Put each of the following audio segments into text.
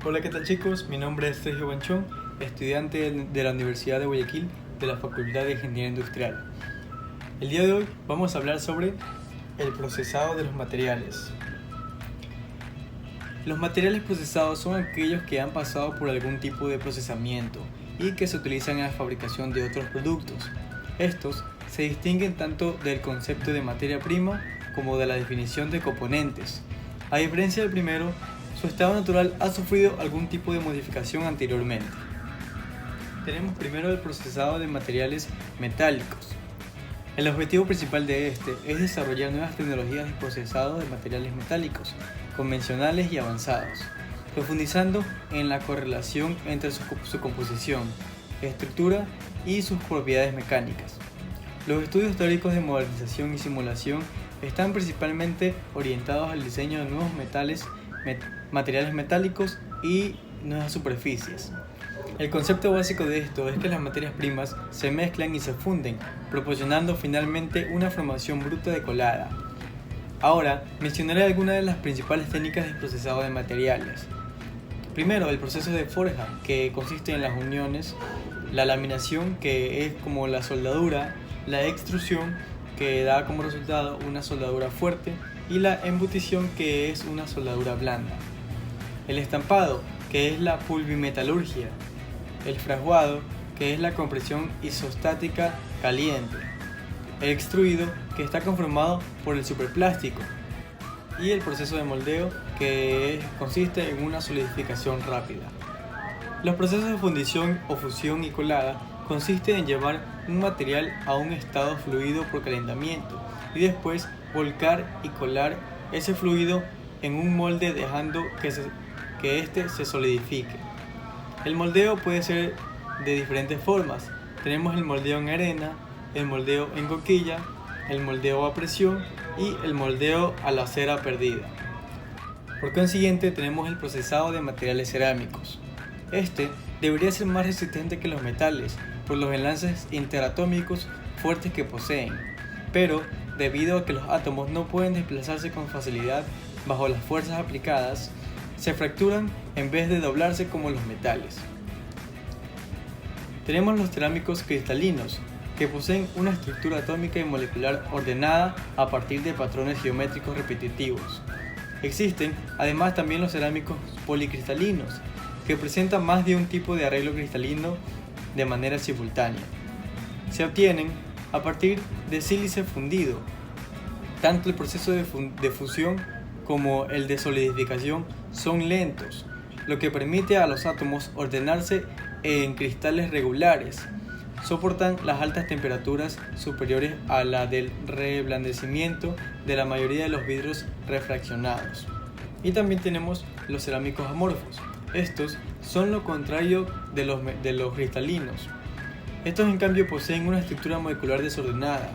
Hola, ¿qué tal chicos? Mi nombre es Sergio Banchón, estudiante de la Universidad de Guayaquil de la Facultad de Ingeniería Industrial. El día de hoy vamos a hablar sobre el procesado de los materiales. Los materiales procesados son aquellos que han pasado por algún tipo de procesamiento y que se utilizan en la fabricación de otros productos. Estos se distinguen tanto del concepto de materia prima como de la definición de componentes. A diferencia del primero, su estado natural ha sufrido algún tipo de modificación anteriormente. Tenemos primero el procesado de materiales metálicos. El objetivo principal de este es desarrollar nuevas tecnologías de procesado de materiales metálicos, convencionales y avanzados, profundizando en la correlación entre su composición, estructura y sus propiedades mecánicas. Los estudios teóricos de modernización y simulación están principalmente orientados al diseño de nuevos materiales metálicos y nuevas superficies. El concepto básico de esto es que las materias primas se mezclan y se funden, proporcionando finalmente una formación bruta de colada. Ahora, mencionaré algunas de las principales técnicas de procesado de materiales. Primero, el proceso de forja, que consiste en las uniones, la laminación, que es como la soldadura, la extrusión, que da como resultado una soldadura fuerte, y la embutición, que es una soldadura blanda. El estampado, que es la pulvimetalurgia. El fraguado, que es la compresión isostática caliente. El extruido, que está conformado por el superplástico. Y el proceso de moldeo, que consiste en una solidificación rápida. Los procesos de fundición o fusión y colada consisten en llevar un material a un estado fluido por calentamiento y después volcar y colar ese fluido en un molde dejando que éste se solidifique. El moldeo puede ser de diferentes formas. Tenemos el moldeo en arena, el moldeo en coquilla, el moldeo a presión y el moldeo a la cera perdida. Por consiguiente, tenemos el procesado de materiales cerámicos. Este debería ser más resistente que los metales por los enlaces interatómicos fuertes que poseen, pero debido a que los átomos no pueden desplazarse con facilidad bajo las fuerzas aplicadas, se fracturan en vez de doblarse como los metales. Tenemos los cerámicos cristalinos, que poseen una estructura atómica y molecular ordenada a partir de patrones geométricos repetitivos. Existen además también los cerámicos policristalinos, que presentan más de un tipo de arreglo cristalino de manera simultánea. Se obtienen a partir de sílice fundido. Tanto el proceso de fusión como el de solidificación son lentos, lo que permite a los átomos ordenarse en cristales regulares. Soportan las altas temperaturas superiores a la del reblandecimiento de la mayoría de los vidrios refraccionados. Y también tenemos los cerámicos amorfos. Estos son lo contrario de los cristalinos. Estos en cambio poseen una estructura molecular desordenada,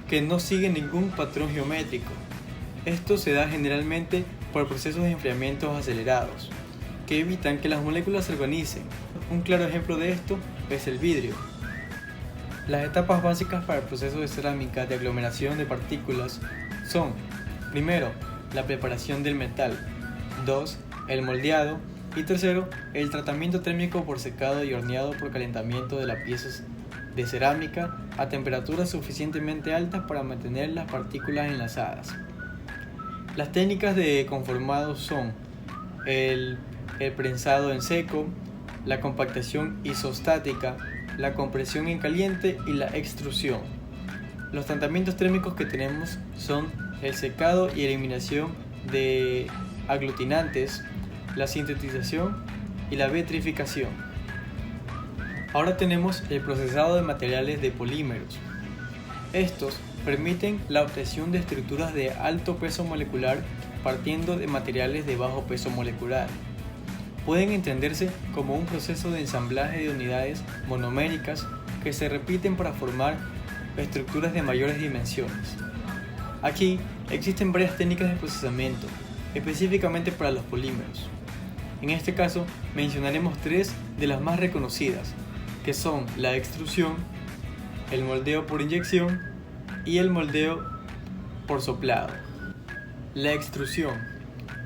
que no sigue ningún patrón geométrico. Esto se da generalmente por procesos de enfriamiento acelerados, que evitan que las moléculas se organicen. Un claro ejemplo de esto es el vidrio. Las etapas básicas para el proceso de cerámica de aglomeración de partículas son: primero, la preparación del metal, 2, el moldeado y tercero, el tratamiento térmico por secado y horneado por calentamiento de las piezas de cerámica a temperaturas suficientemente altas para mantener las partículas enlazadas. Las técnicas de conformado son el prensado en seco, la compactación isostática, la compresión en caliente y la extrusión. Los tratamientos térmicos que tenemos son el secado y eliminación de aglutinantes, la sintetización y la vitrificación. Ahora tenemos el procesado de materiales de polímeros. Estos permiten la obtención de estructuras de alto peso molecular partiendo de materiales de bajo peso molecular. Pueden entenderse como un proceso de ensamblaje de unidades monoméricas que se repiten para formar estructuras de mayores dimensiones. Aquí existen varias técnicas de procesamiento, específicamente para los polímeros. En este caso mencionaremos tres de las más reconocidas, que son la extrusión, el moldeo por inyección y el moldeo por soplado. La extrusión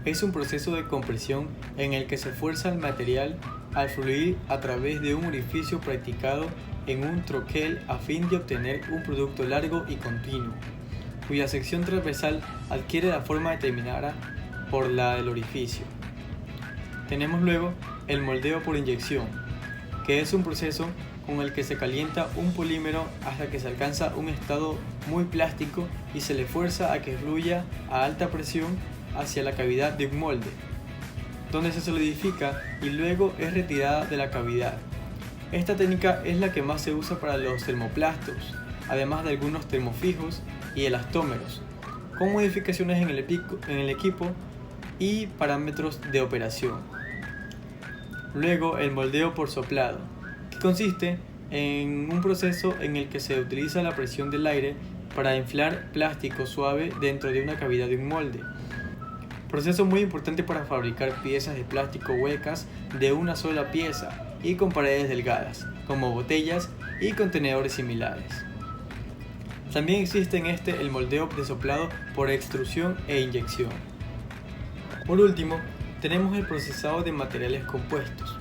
es un proceso de compresión en el que se fuerza el material al fluir a través de un orificio practicado en un troquel a fin de obtener un producto largo y continuo, cuya sección transversal adquiere la forma determinada por la del orificio. Tenemos luego el moldeo por inyección, que es un proceso con el que se calienta un polímero hasta que se alcanza un estado muy plástico y se le fuerza a que fluya a alta presión hacia la cavidad de un molde, donde se solidifica y luego es retirada de la cavidad. Esta técnica es la que más se usa para los termoplastos, además de algunos termofijos y elastómeros, con modificaciones en el equipo y parámetros de operación. Luego el moldeo por soplado, que consiste en un proceso en el que se utiliza la presión del aire para inflar plástico suave dentro de una cavidad de un molde. Proceso muy importante para fabricar piezas de plástico huecas de una sola pieza y con paredes delgadas, como botellas y contenedores similares. También existe en el moldeo de soplado por extrusión e inyección. Por último, tenemos el procesado de materiales compuestos.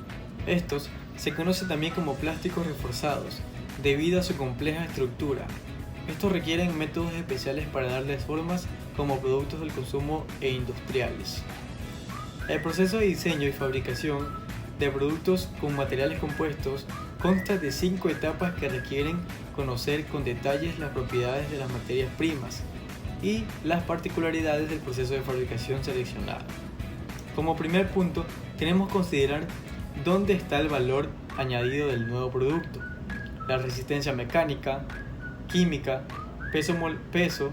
Estos se conocen también como plásticos reforzados, debido a su compleja estructura. Estos requieren métodos especiales para darles formas como productos del consumo e industriales. El proceso de diseño y fabricación de productos con materiales compuestos consta de 5 etapas que requieren conocer con detalles las propiedades de las materias primas y las particularidades del proceso de fabricación seleccionado. Como primer punto, tenemos que considerar dónde está el valor añadido del nuevo producto, la resistencia mecánica, química, peso,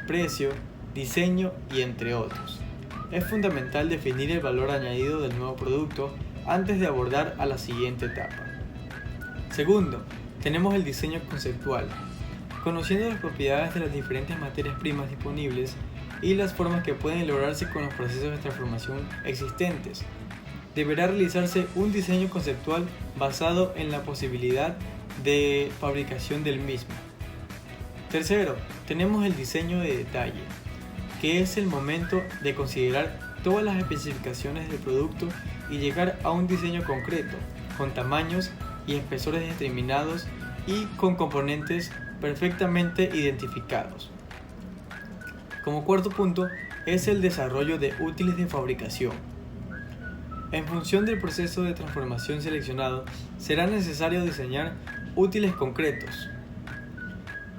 precio, diseño y entre otros. Es fundamental definir el valor añadido del nuevo producto antes de abordar a la siguiente etapa. Segundo, tenemos el diseño conceptual. Conociendo las propiedades de las diferentes materias primas disponibles y las formas que pueden lograrse con los procesos de transformación existentes, deberá realizarse un diseño conceptual basado en la posibilidad de fabricación del mismo. Tercero, tenemos el diseño de detalle, que es el momento de considerar todas las especificaciones del producto y llegar a un diseño concreto, con tamaños y espesores determinados y con componentes perfectamente identificados. Como cuarto punto es el desarrollo de útiles de fabricación. En función del proceso de transformación seleccionado, será necesario diseñar útiles concretos.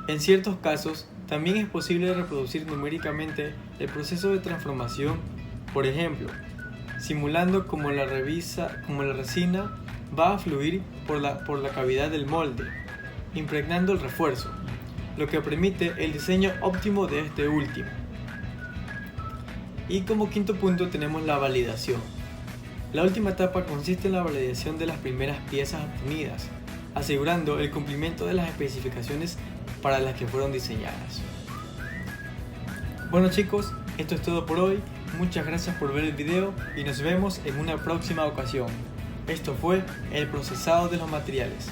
En ciertos casos, también es posible reproducir numéricamente el proceso de transformación, por ejemplo, simulando como la resina va a fluir por la cavidad del molde, impregnando el refuerzo, lo que permite el diseño óptimo de este último. Y como quinto punto tenemos la validación. La última etapa consiste en la validación de las primeras piezas obtenidas, asegurando el cumplimiento de las especificaciones para las que fueron diseñadas. Bueno chicos, esto es todo por hoy. Muchas gracias por ver el video y nos vemos en una próxima ocasión. Esto fue el procesado de los materiales.